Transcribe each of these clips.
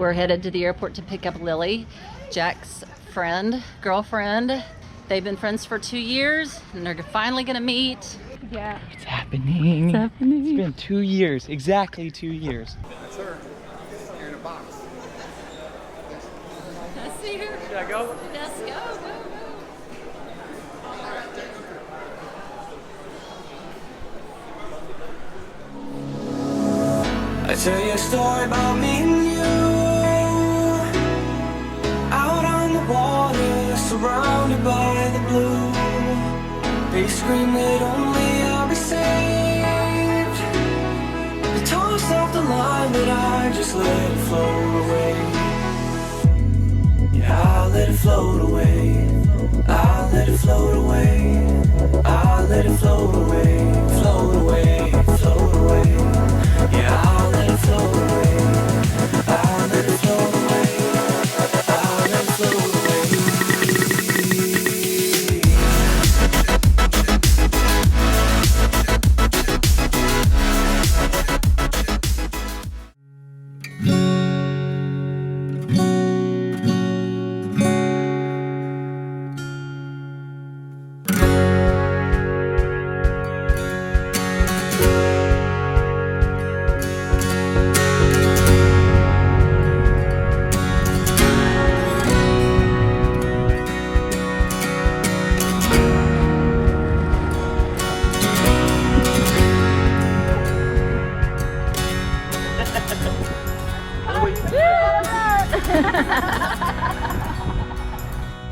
We're headed to the airport to pick up Lily, Jack's girlfriend. They've been friends for 2 years and they're finally gonna meet. Yeah. It's happening. It's happening. It's been 2 years, exactly 2 years. That's her. You're in a box. I see her. Should I go? Let's go, go, go. I tell you a story about me and you, out on the water, surrounded by the blue. They scream that only I'll be saved. They toss off the line, but I just let it float away. Yeah, I'll let it float away. I'll let it float away. I'll let it float away. Float away, float away. Yeah, I'll let it float away. I'll let it float away. I'll let it float away.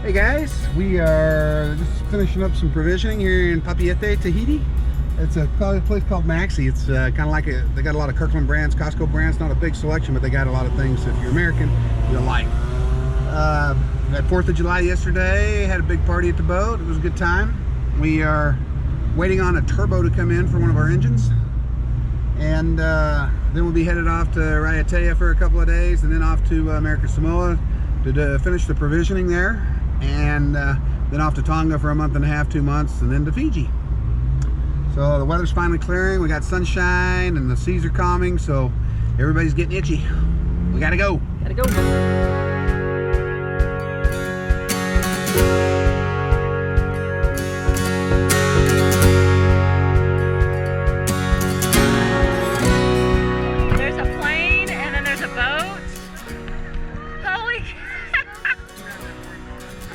Hey guys, we are just finishing up some provisioning here in Papeete, Tahiti. It's a place called Maxi. It's kind of like they got a lot of Kirkland brands, Costco brands. Not a big selection, but they got a lot of things if you're American, you'll like. We had 4th of July yesterday, had a big party at the boat. It was a good time. We are waiting on a turbo to come in for one of our engines. And then we'll be headed off to Raiatea for a couple of days and then off to American Samoa to finish the provisioning there. And then off to Tonga for a month and a half, 2 months, and then to Fiji. So the weather's finally clearing. We got sunshine and the seas are calming, so everybody's getting itchy. We gotta go. Gotta go.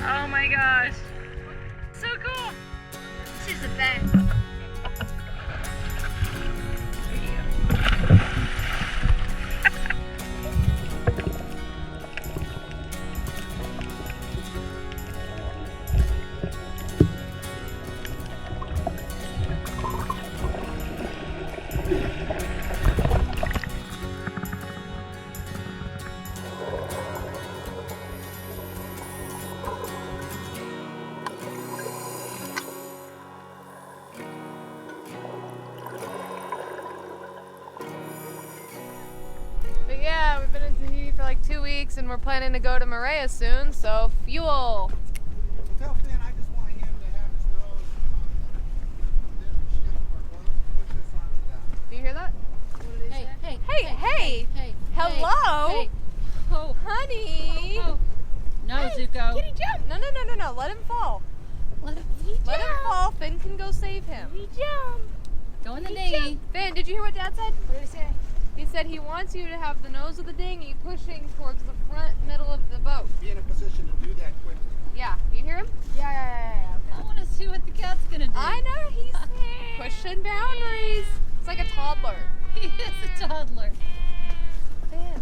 Oh my gosh. So cool. This is the best. But yeah, we've been in Tahiti for like 2 weeks and we're planning to go to Moorea soon, so fuel. Tell Finn I just want him to have his nose on the ship or push this on down. Do you hear that? Hey. Hello? Hey. Oh, Honey. oh. No, Hey, Zuko. Kitty, jump. No. Let him fall. Let him Let him fall. Finn can go save him. jump. Go in the dinghy. Finn, did you hear what Dad said? What did he say? He said he wants you to have the nose of the dinghy pushing towards the front middle of the boat. Be in a position to do that quickly. Yeah. Do you hear him? Yeah. I want to see what the cat's gonna do. I know. He's pushing boundaries. It's like a toddler. He is a toddler. Finn,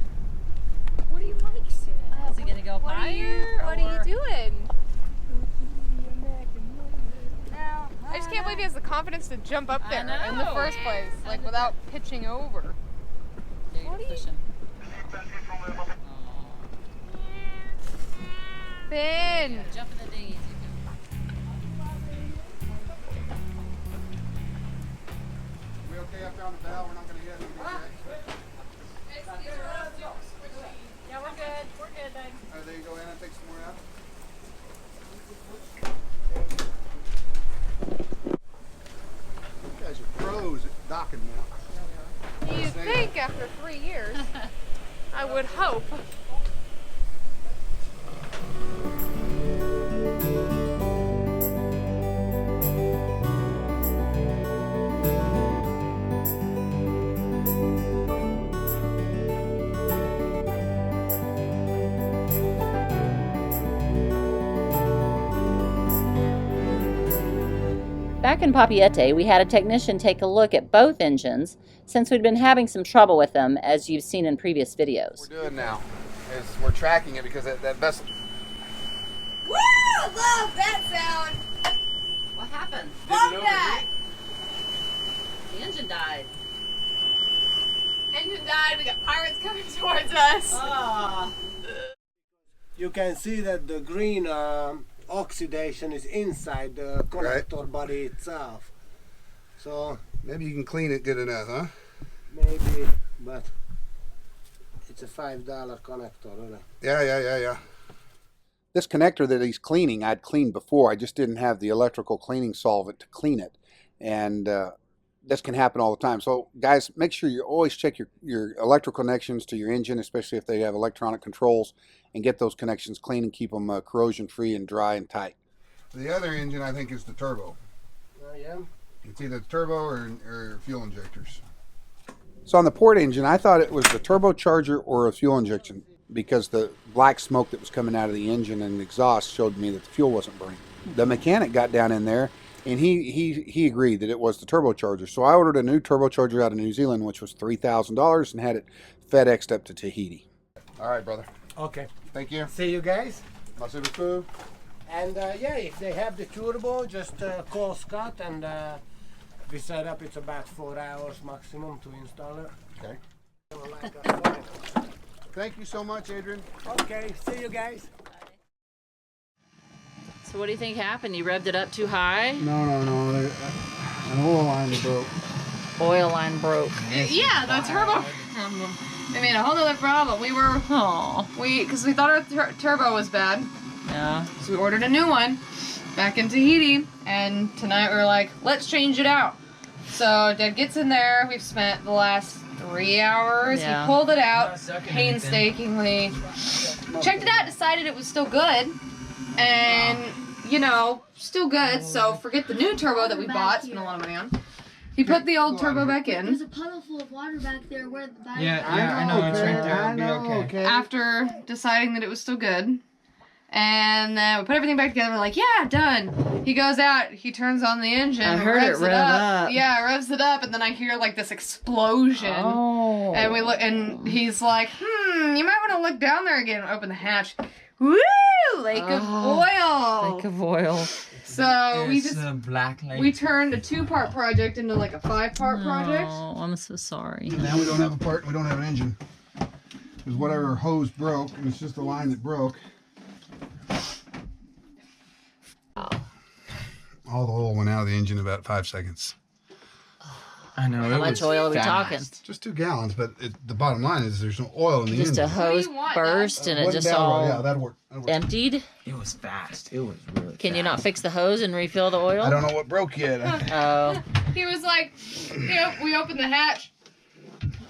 what do you like, Sid? Is he gonna go higher? What are you or- doing? I just can't believe he has the confidence to jump up there in the first place, like without pitching over. Yeah, you What gotta are push him. Finn! Jump in the dinghy. We okay up there on the bow? We're not going to hit anything, right? Yeah, we're good. We're good, babe. There you go in and take some more out. You guys are pros at docking now. You'd think after 3 years, I would hope. Back in Papiete, we had a technician take a look at both engines since we'd been having some trouble with them, as you've seen in previous videos. What we're doing now is we're tracking it because that vessel. Woo! Love that sound. What happened? Love that. The engine died. Engine died. We got pirates coming towards us. Oh. You can see that the green oxidation is inside the connector body itself. So Maybe you can clean it good enough, huh? maybe, but it's a $5 connector, isn't it? Yeah. This connector that he's cleaning, I'd cleaned before. I just didn't have the electrical cleaning solvent to clean it. And this can happen all the time. So guys, make sure you always check your electrical connections to your engine, especially if they have electronic controls, and get those connections clean and keep them corrosion free and dry and tight. The other engine, I think, is the turbo. Yeah. It's either the turbo or fuel injectors. So on the port engine, I thought it was the turbocharger or a fuel injection because the black smoke that was coming out of the engine and the exhaust showed me that the fuel wasn't burning. The mechanic got down in there and he agreed that it was the turbocharger. So I ordered a new turbocharger out of New Zealand, which was $3,000, and had it FedExed up to Tahiti. All right, brother. Okay. Thank you. See you guys. Merci beaucoup. And yeah, if they have the turbo, just call Scott and we set up. It's about 4 hours maximum to install it. Okay. Thank you so much, Adrian. Okay, see you guys. So what do you think happened? You revved it up too high? No. An oil line broke. Oil line broke. Yeah, the turbo. They made a whole other problem. Because we thought our turbo was bad. Yeah. So we ordered a new one back in Tahiti, and tonight we were like, let's change it out. So Dad gets in there. We've spent the last 3 hours. Yeah. He pulled it out painstakingly, checked it out, decided it was still good, and still good. So forget the new turbo that we bought, spent a lot of money on. He put the old turbo back in. There's a puddle full of water back there where the battery. Yeah, I know. It's right there. It'll be okay. After deciding that it was still good. And then we put everything back together. We're like, yeah, done. He goes out. He turns on the engine. I heard revs it rev up. Yeah, revs it up, and then I hear like this explosion. Oh. And we look, and he's like, you might want to look down there again and open the hatch. Woo! Lake of oil. Lake of oil. So It's black lake. we turned a 2-part project into like a 5-part project. Oh, I'm so sorry. Now we don't have a part, we don't have an engine. Because whatever hose broke, and it's just a line that broke. All the oil went out of the engine in about 5 seconds. I know. How much oil are we talking? Just 2 gallons, but the bottom line is there's no oil in the Just engine. a hose What do you want, burst and it One just barrel, all yeah, that'd work. emptied? It was fast. It was really fast. Can you not fix the hose and refill the oil? I don't know what broke yet. Oh. He was like, we opened the hatch,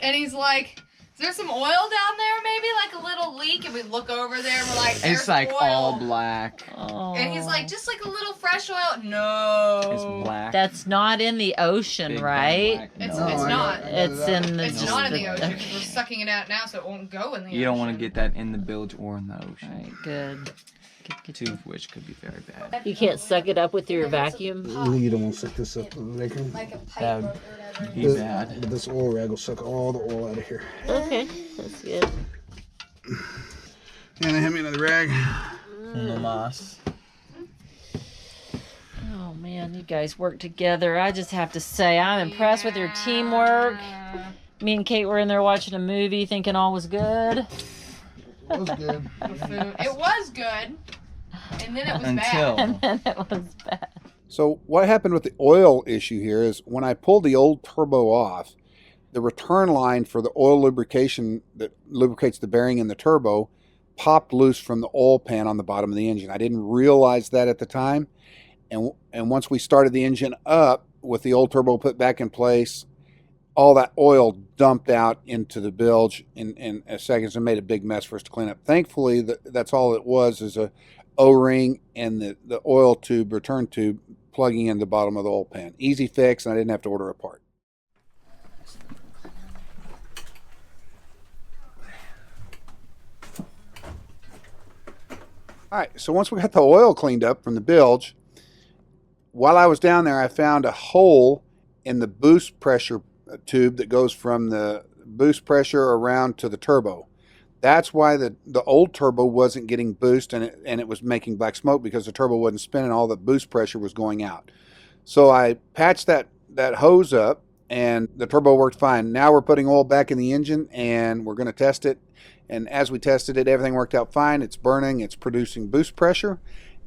and he's like, is there some oil down there, maybe like a little leak? And we look over there, and we're like, there's It's like oil. all black. Oh. And he's like, just like a little fresh oil. No. It's black. That's not in the ocean, Big right? black. It's No. it's not. It's in the. It's not in the ocean. Okay. We're sucking it out now, so it won't go in the ocean. You don't want to get that in the bilge or in the ocean. All right, good. Two of which could be very bad. You can't suck it up with your vacuum? You don't want to suck this up. Like a pipe That or would whatever. be bad. But this oil rag will suck all the oil out of here. Okay, that's good. And they hit me another rag. Mamas. Oh man, you guys work together. I just have to say, I'm impressed with your teamwork. Me and Kate were in there watching a movie thinking all was good. It was good. It was good, and then it was Until. bad. And then it was bad. So what happened with the oil issue here is when I pulled the old turbo off, the return line for the oil lubrication that lubricates the bearing in the turbo popped loose from the oil pan on the bottom of the engine. I didn't realize that at the time. And once we started the engine up with the old turbo put back in place, all that oil dumped out into the bilge in seconds and made a big mess for us to clean up. Thankfully, that's all it was, is a O-ring and the oil tube, return tube, plugging in the bottom of the oil pan. Easy fix, and I didn't have to order a part. All right, so once we got the oil cleaned up from the bilge, while I was down there, I found a hole in the boost pressure tube that goes from the boost pressure around to the turbo. That's why the old turbo wasn't getting boost and it was making black smoke, because the turbo wasn't spinning. All the boost pressure was going out. So I patched that hose up and the turbo worked fine. Now we're putting oil back in the engine and we're going to test it. And as we tested it, everything worked out fine. It's burning, it's producing boost pressure,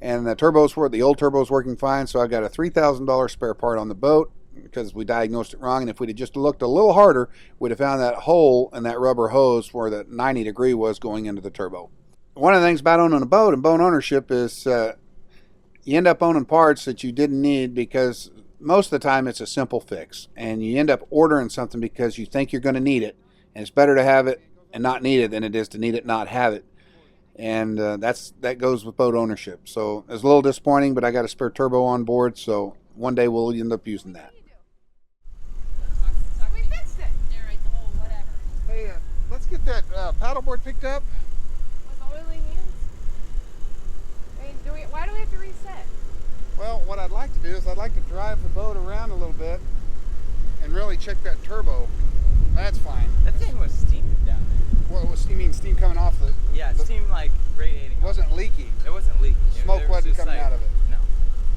and the old turbo's working fine. So I got a $3,000 spare part on the boat, because we diagnosed it wrong. And if we'd have just looked a little harder, we'd have found that hole in that rubber hose where the 90 degree was going into the turbo. One of the things about owning a boat and boat ownership is you end up owning parts that you didn't need, because most of the time it's a simple fix. And you end up ordering something because you think you're going to need it. And it's better to have it and not need it than it is to need it and not have it. And that goes with boat ownership. So it's a little disappointing, but I got a spare turbo on board, so one day we'll end up using that. Hey, let's get that paddleboard picked up. With oily hands? Hey, why do we have to reset? Well, what I'd like to do is I'd like to drive the boat around a little bit and really check that turbo. That's fine. That thing was steaming down there. What was you mean, steam coming off the? Yeah, steam like radiating. It wasn't leaking. It wasn't leaking. Smoke There was wasn't just, coming like, out of it. No.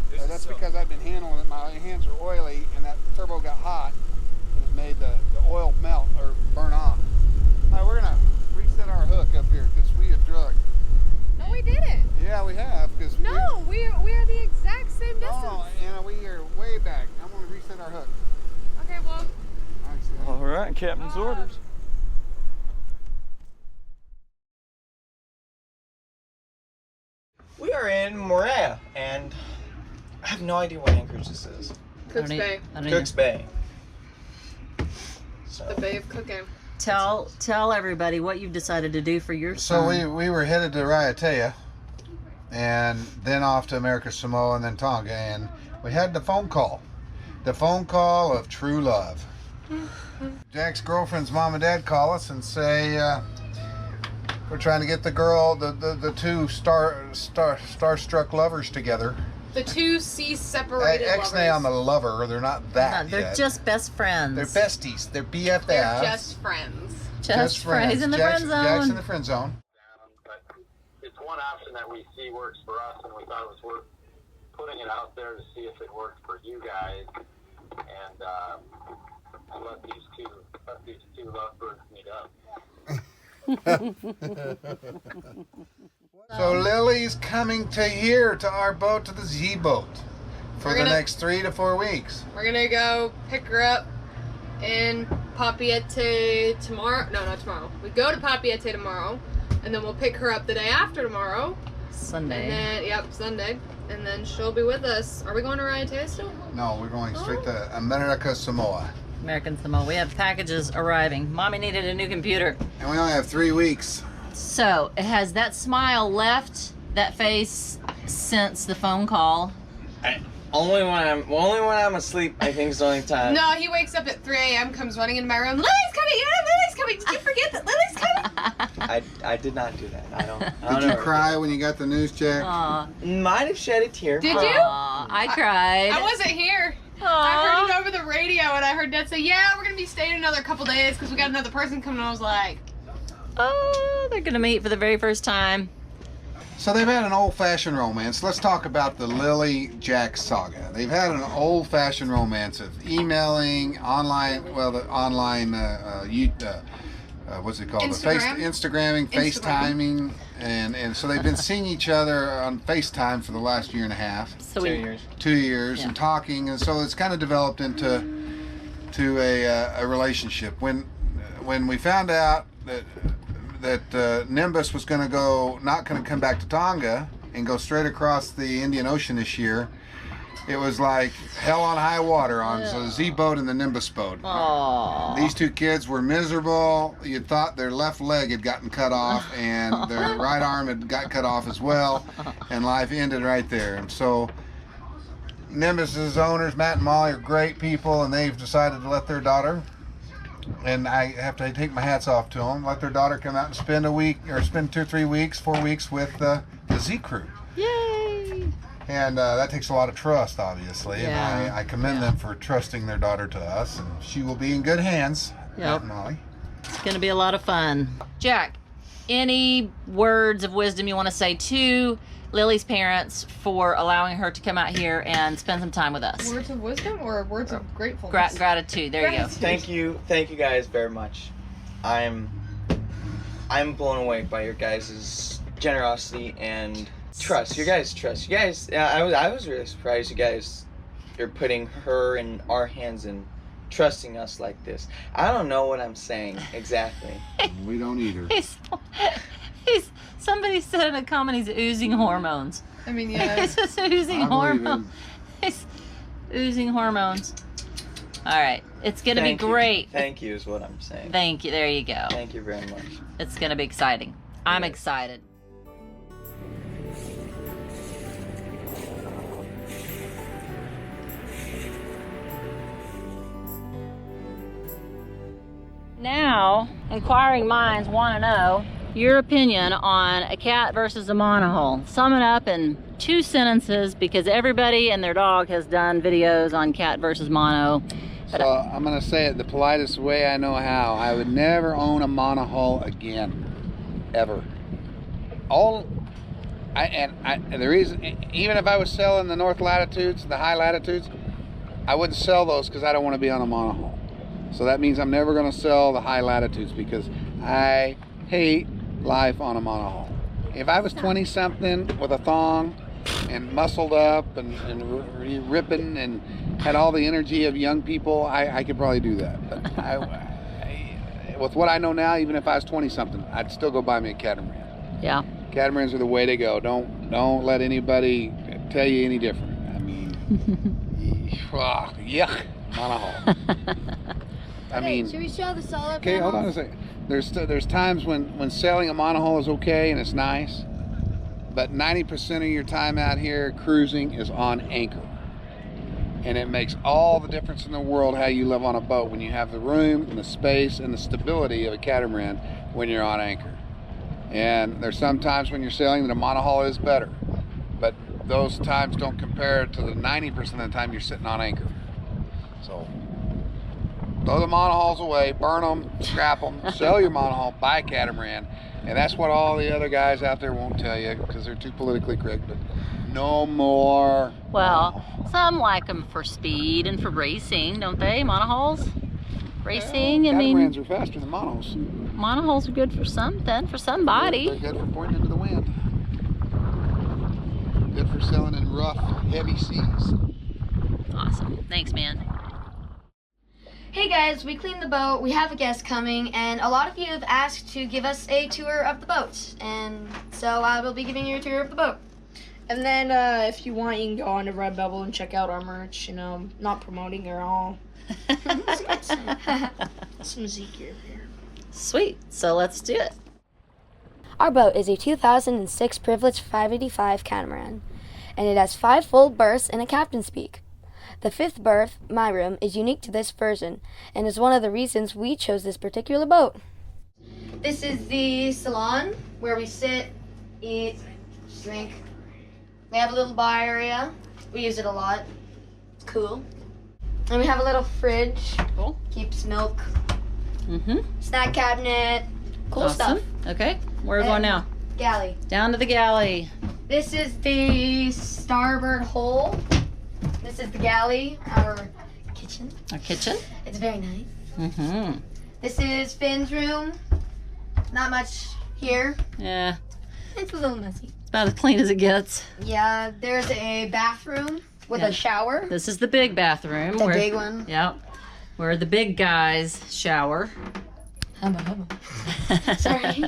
There's That's just because I've been handling it. My hands are oily, and that turbo got hot, and it made the oil melt or burn off. All right, we're gonna reset our hook up here because we have drugged. No, we didn't. Yeah, we have. Because No, we are the exact same distance. no, Anna, we are way back. I'm gonna reset our hook. Okay, well. All right, captain's orders. We are in Moorea, and I have no idea what anchorage this is. Cook's Bay. Cook's Bay. So. The Bay of Cooking. Tell everybody what you've decided to do for your So son. we were headed to Raiatea, and then off to America Samoa, and then Tonga, and we had the phone call of true love. Jack's girlfriend's mom and dad call us and say we're trying to get the girl, the two starstruck lovers together. The two separated lovers. X-nay on the lover. They're not that No, they're yet. just best friends. They're besties. They're BFFs. They're just friends. Just friends. He's in the friend zone. Jack's in the friend zone. But it's one option that we see works for us, and we thought it was worth putting it out there to see if it worked for you guys, and let these two lovebirds meet up. So Lily's coming to here, to our boat, to the Z-boat, for the next 3 to 4 weeks. We're gonna go pick her up in Papeete tomorrow. No, not tomorrow. We go to Papeete tomorrow, and then we'll pick her up the day after tomorrow. Sunday. And then, Sunday. And then she'll be with us. Are we going to Raiatea still? No, we're going straight to America Samoa. American Samoa. We have packages arriving. Mommy needed a new computer. And we only have 3 weeks. So, it has that smile left that face since the phone call. Only when I'm asleep, I think is the only time. No, he wakes up at 3 a.m., comes running into my room. Lily's coming! Yeah, Lily's coming! Did you forget that Lily's coming? I did not do that. I don't Did you know. cry when you got the news, Jack? Aw. Might have shed a tear. Did you? Aw, I cried. I wasn't here. Aw. I heard it over the radio, and I heard Dad say, yeah, we're going to be staying another couple days because we got another person coming. And I was like... Oh, they're going to meet for the very first time. So they've had an old-fashioned romance. Let's talk about the Lily-Jack saga. They've had an old-fashioned romance of emailing, what's it called? Instagram? Instagramming, FaceTiming, and so they've been seeing each other on FaceTime for the last year and a half. So 2 years. 2 years, Yeah. and talking, and so it's kind of developed into a relationship. When we found out that Nimbus was going to not going to come back to Tonga and go straight across the Indian Ocean this year, it was like hell on high water on the Z-boat and the Nimbus boat. Aww. These two kids were miserable. You thought their left leg had gotten cut off and their right arm had got cut off as well, and life ended right there. And so Nimbus's owners, Matt and Molly, are great people, and they've decided to let their daughter, and I have to take my hats off to them, let their daughter come out and spend 2 or 3 weeks, 4 weeks with the Z-Crew. Yay! And that takes a lot of trust, obviously. Yeah. And I commend them for trusting their daughter to us, and she will be in good hands. Yep. Molly. It's going to be a lot of fun. Jack, any words of wisdom you want to say to Lily's parents for allowing her to come out here and spend some time with us? Words of wisdom or words of gratefulness? Gratitude. There you go. Thank you guys very much. I'm blown away by your guys' generosity and trust. Your guys' trust. You guys, I was really surprised. You guys are putting her in our hands and trusting us like this. I don't know what I'm saying exactly. We don't either. Somebody said in a comment he's oozing hormones. I mean, yeah. He's just oozing hormones. He's oozing hormones. All right. It's going to be great. Thank you is what I'm saying. Thank you. There you go. Thank you very much. It's going to be exciting. I'm excited. Now, inquiring minds want to know your opinion on a cat versus a monohull. Sum it up in 2 sentences, because everybody and their dog has done videos on cat versus mono. So I'm going to say it the politest way I know how. I would never own a monohull again, ever. The reason, even if I was selling the north latitudes, the high latitudes, I wouldn't sell those because I don't want to be on a monohull. So that means I'm never going to sell the high latitudes because I hate life on a monohull. If I was 20 something with a thong and muscled up and ripping and had all the energy of young people, I could probably do that. But with what I know now, even if I was 20 something, I'd still go buy me a catamaran. Yeah. Catamarans are the way to go. Don't let anybody tell you any different. I mean, yuck, monohull. I mean, should we show the solar okay, hold on a second. There's times when sailing a monohull is okay and it's nice, but 90% of your time out here cruising is on anchor. And it makes all the difference in the world how you live on a boat when you have the room and the space and the stability of a catamaran when you're on anchor. And there's some times when you're sailing that a monohull is better, but those times don't compare to the 90% of the time you're sitting on anchor. So throw the monohulls away, burn them, scrap them, sell your monohull, buy a catamaran. And that's what all the other guys out there won't tell you because they're too politically correct, but no more. Well, some like them for speed and for racing, don't they? Monohulls? Racing, well, I mean. Catamarans are faster than monohulls. Monohulls are good for something, for somebody. They're good for pointing into the wind. Good for sailing in rough, heavy seas. Awesome. Thanks, man. Hey guys, we cleaned the boat, we have a guest coming, and a lot of you have asked to give us a tour of the boat. And so I will be giving you a tour of the boat. And then if you want, you can go on to Redbubble and check out our merch. You know, not promoting at all. Some Z-Crew here. Sweet. So let's do it. Our boat is a 2006 Privilege 585 catamaran, and it has 5 full berths and a captain's peak. The 5th berth, my room, is unique to this version and is one of the reasons we chose this particular boat. This is the salon where we sit, eat, drink. We have a little bar area. We use it a lot. It's cool. And we have a little fridge. Cool. Keeps milk. Mm-hmm. Snack cabinet. Cool Awesome. stuff. Okay. Where are we going now? Galley. Down to the galley. This is the starboard hole. This is the galley, our kitchen. Our kitchen. It's very nice. Mm-hmm. This is Finn's room. Not much here. Yeah. It's a little messy. It's about as clean as it gets. Yeah, there's a bathroom with a shower. This is the big bathroom. The big one. Yep. Where the big guys shower. Sorry.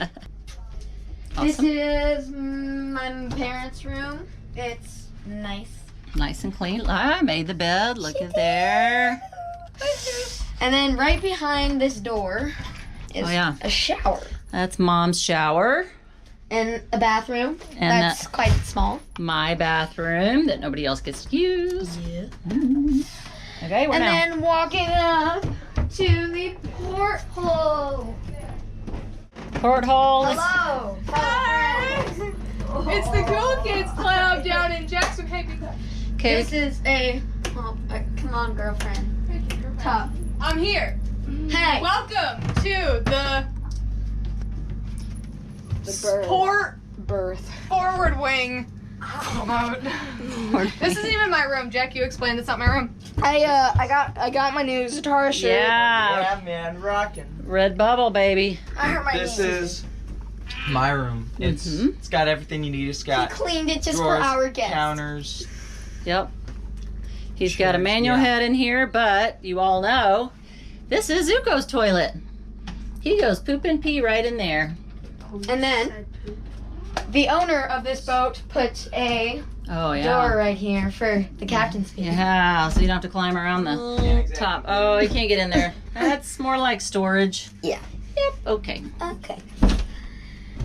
Awesome. This is my parents' room. It's nice. Nice and clean. I made the bed. Look at there. And then right behind this door is a shower. That's Mom's shower. And a bathroom. And that's quite small. My bathroom that nobody else gets to use. Yeah. Okay, we're now. And then walking up to the porthole. Porthole. Hello. Hi. It's the Cool Kids Club down in Jackson. Hey, Okay. This is a, come on, girlfriend. Top. I'm here. Hey. Welcome to the Sport Birth. Forward Wing boat. This isn't even my room. Jack, you explained it's not my room. I got my new Zatara shirt. Yeah. Yeah, man, rocking. Red bubble, baby. I hurt my This knee. is my room. It's got everything you need. It's He got cleaned it just drawers, for our guests. counters. Yep. He's got a Chairs, manual yeah. head in here, but you all know this is Zuko's toilet. He goes poop and pee right in there. And then the owner of this boat put a Oh yeah. door right here for the captain's feet. Yeah, so you don't have to climb around the top. Oh, you can't get in there. That's more like storage. Yeah. Yep. Okay. Okay.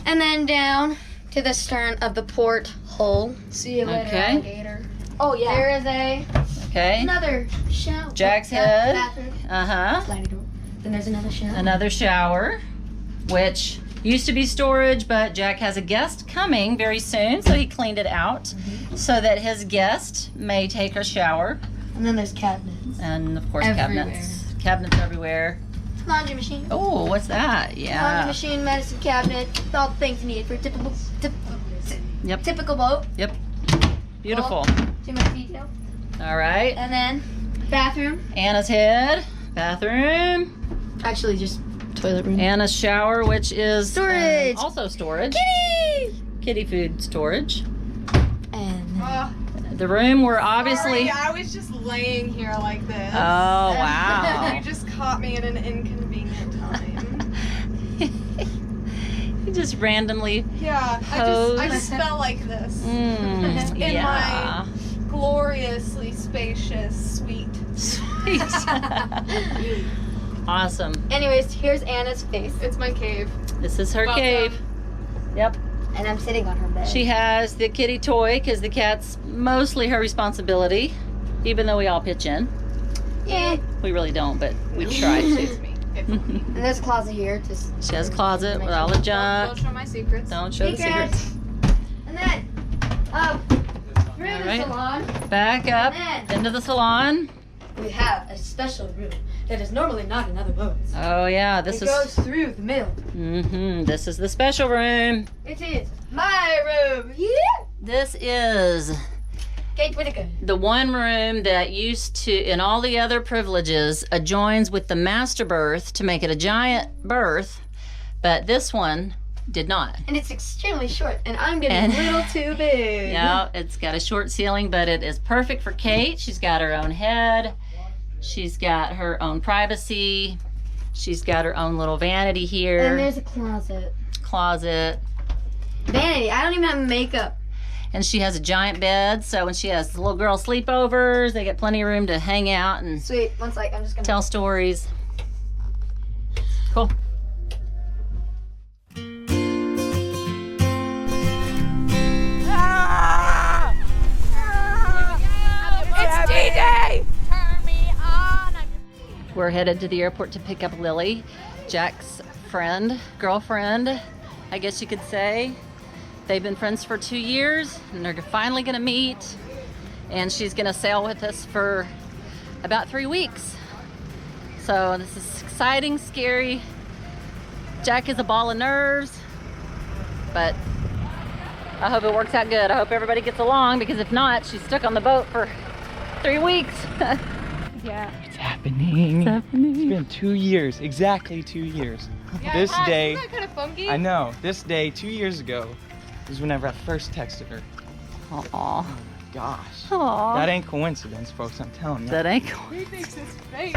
And then down to the stern of the port hole. See you later, Okay. alligator. Oh yeah. There is Okay. another shower. Jack's head. Bathroom. Uh-huh. Sliding door. Then there's another shower. Another shower, which used to be storage, but Jack has a guest coming very soon, so he cleaned it out so that his guest may take a shower. And then there's cabinets. And of course, Everywhere. cabinets everywhere. Laundry machine. Oh, what's that? Laundry Yeah. machine, medicine cabinet, all the things needed for a Yep. typical boat. Yep. Beautiful. Too much detail. All right. And then bathroom. Anna's head, bathroom, Actually, just toilet room. Anna's shower, which is Storage. also storage. Kitty. Kitty food storage. And The room where obviously. Sorry, I was just laying here like this. Oh wow. You just caught me at an inconvenient time. You just randomly. Yeah, I just felt like this. In Yeah. my gloriously spacious suite. Sweet. Awesome. anyways, here's Anna's face. It's my cave. This is her Welcome. cave. Yep. And I'm sitting on her bed. She has the kitty toy because the cat's mostly her responsibility, even though we all pitch in. Yeah. We really don't, but we try to. It's me. It's me. And there's a closet here. Just She has a closet with all the Don't junk. show my secrets. Don't show the secrets. secrets. And then through the Alright. salon, Back up And then- into the salon. we have a special room that is normally not in other boats. Oh yeah, this It is. goes through the middle. This is the special room. It is my room. Yeah. This is Kate Whitaker. the one room that used to, in all the other privileges, adjoins with the master berth to make it a giant berth, but this one did not. And it's extremely short, and I'm getting And- a little too big. No, it's got a short ceiling, but it is perfect for Kate. She's got her own head. She's got her own privacy. She's got her own little vanity And here, there's a closet. closet, Vanity. I don't even have makeup. and she has a giant bed. So when she has little girl sleepovers, they get plenty of room to hang out and Sweet. One sec. I'm just gonna. tell stories. Cool. It's D-Day! We're headed to the airport to pick up Lily, Jack's friend, girlfriend, I guess you could say. They've been friends for 2 years, and they're finally gonna meet. And she's gonna sail with us for about 3 weeks. So this is exciting, scary. Jack is a ball of nerves, but I hope it works out good. I hope everybody gets along, because if not, she's stuck on the boat for 3 weeks. Yeah. It's happening. It's happening. It's been 2 years, exactly 2 years. Yeah, This it has. day, Isn't that kind of funky? I know, this day 2 years ago was whenever I first texted her. Aw. Gosh. Aw. That ain't coincidence, folks, I'm telling you. That ain't cool. He thinks it's fake.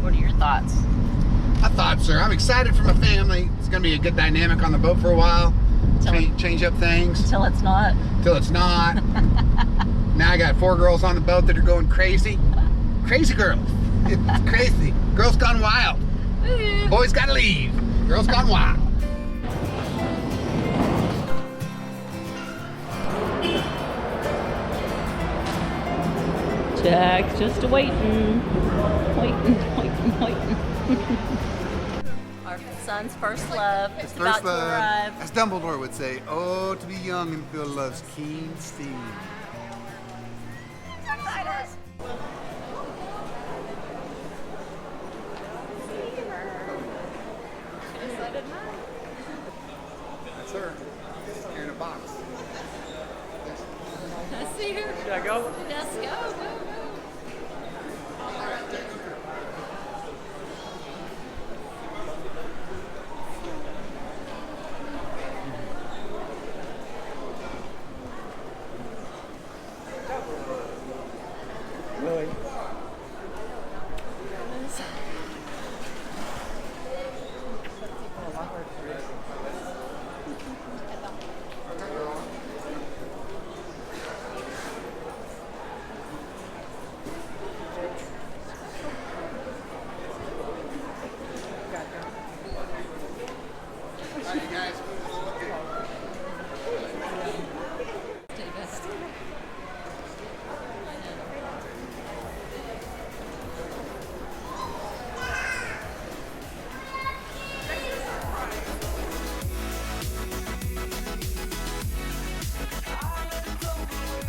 What are your thoughts? I thought, sir. I'm excited for my family. It's going to be a good dynamic on the boat for a while. Change up things Until it's not. till it's not. Now I got 4 girls on the boat that are going crazy. Crazy girls. It's crazy. Girls gone wild. Boys got to leave. Girls gone wild. Jack's just waiting. Waiting. Our son's first love. His It's about first to love, arrive. as Dumbledore would say, oh, to be young and feel love's keen steam. That's her. You're in a box. I see her. Should I go? Yes, go, go, go. Really?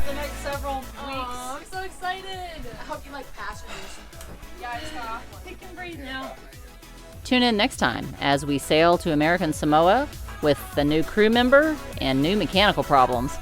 The next several weeks. Oh, I'm so excited. I hope you like passengers. Yeah, I just got off one. He can breathe now. Tune in next time as we sail to American Samoa with the new crew member and new mechanical problems.